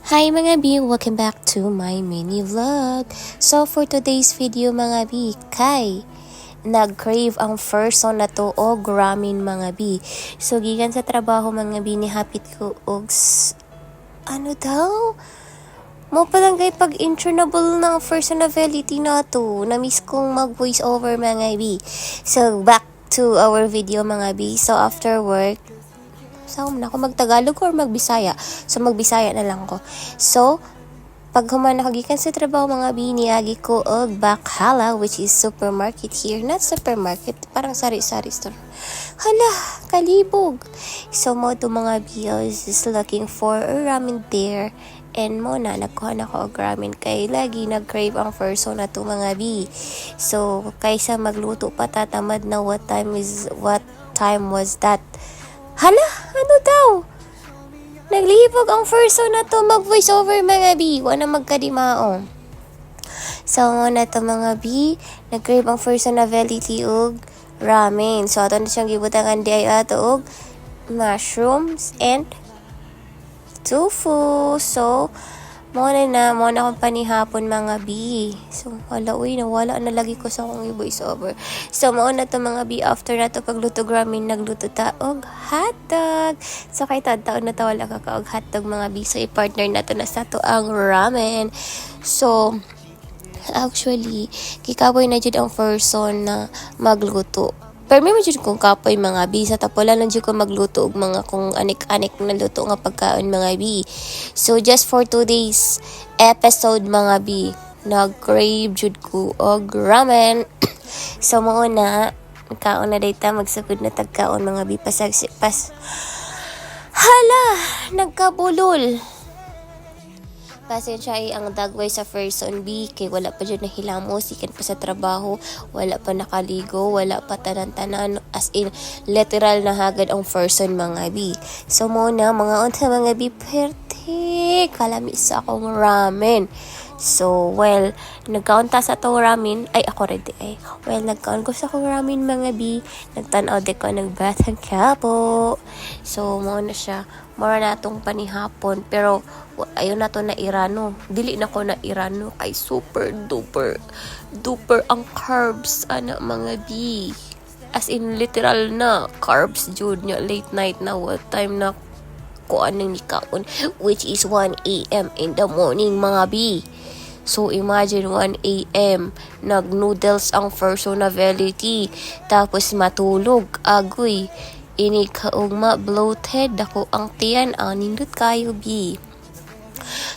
Hi mga B! Welcome back to my mini vlog. So for today's video mga B, nag-crave ang first song na to og ramen mga B. So gikan sa trabaho mga B ni hapit ko og ano daw? Mo palang kay pag-intronable ng first novelty na to. Na-miss kong mag-voice over mga B. So back to our video mga B. So after work, saan na ako mag-Tagalog or mag-Bisaya? So, mag-Bisaya na lang ko. So, pag humana ko gikan sa trabaho mga biniyagi ko og Bakhala, which is supermarket here. Not supermarket, parang sari-sari store. Hala, kalibog. So, mo to mga bios is looking for a ramen there. And mo na, nagkuha na ko og ramen kay lagi nag-crave ang first na to mga bi. So, kaysa magluto pa tatamad na what time was that? Hala, ano daw? Naglihibog ang person na to mag-voice over mga B. Wala magkadimao. So, na to mga B, nag-crave ang person na novelty og ramen. So, ato na siyang gibutangan di ay ato og mushrooms and tofu. So, muna akong panihapon mga B. So, nawala na lagi ko sa akong i-voice over. So, mauna to mga B, after na to pagluto ramen, nagluto ta og hotdog. So, kay taon na to wala ka og hotdog mga B. So, i-partner na to na sa to ang ramen. So, actually, kikaboy na jud ang person na magluto. Pero may medyo kong kapoy mga B. Sa tapola lang dyan ko magluto og mga kung anik-anik na luto nga pagkaon mga B. So, just for today's episode mga B, nag-crave jud ko og ramen. So, mauna, kaon na data, magsugod na tagkaon mga B. Hala! Nagkabulol! Pasensya ay ang dagway sa person B kay wala pa dyan nahilamos, ikan pa sa trabaho, wala pa nakaligo, wala pa tanan-tanan, as in literal na hagad ang person mga B. So muna mga unta mga B, perte kalami sa akong ramen. So, well, nagkaon ta sa to ramen. Ay, ako ready ay. Well, nagkaon ko sa akong ramen mga B. Nagtanaw de ko nagbatang kapo. So, mo na siya. Mara na itong panihapon. Pero, ayun na to na irano. Dili na ko na irano. Kay super duper ang carbs. Ana mga B. As in, literal na carbs, Jude. Late night na. What time na ko anong nikaon, which is 1 a.m. in the morning mga B. So imagine 1 a.m. nag-noodles ang first novelty, tapos matulog, agoy, ini kaugma bloated ako ang tiyan, nindot kayo B.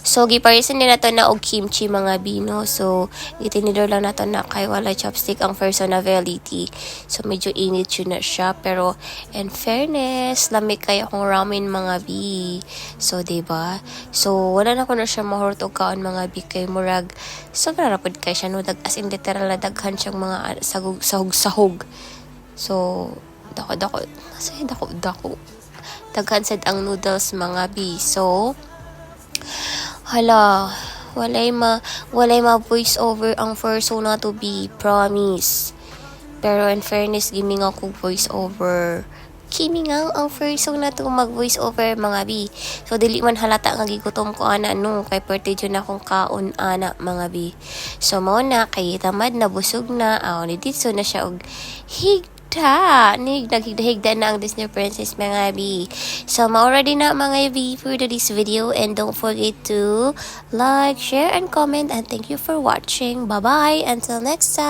So, giparisan din nato na og kimchi mga bino. So, itinidor lang nato na kay wala chopstick ang first novelty. So, medyo init yun na siya. Pero, in fairness, lamig kayo akong ramen mga bi. So, diba? So, wala na ko na siya mahurot og kaon mga bi kay murag. Sobra rapod kay siya. No? As in, literal na daghan siyang mga sahog. So, dako. Daghan sad ang noodles mga bi. So, hala, walay ma voice over ang first na to be, promise. Pero in fairness, giming ako voice over. Kimingaw ang first na to mag voice over mga B. So dili man halata nga gigutom ko ana no kay perte jud na akong kaon ana mga B. So mo na kay tamad na busog na, ni ditso na siya og naghigda na ang Disney Princess mga B. So, already na mga B for this video. And don't forget to like, share, and comment. And thank you for watching. Bye-bye. Until next time.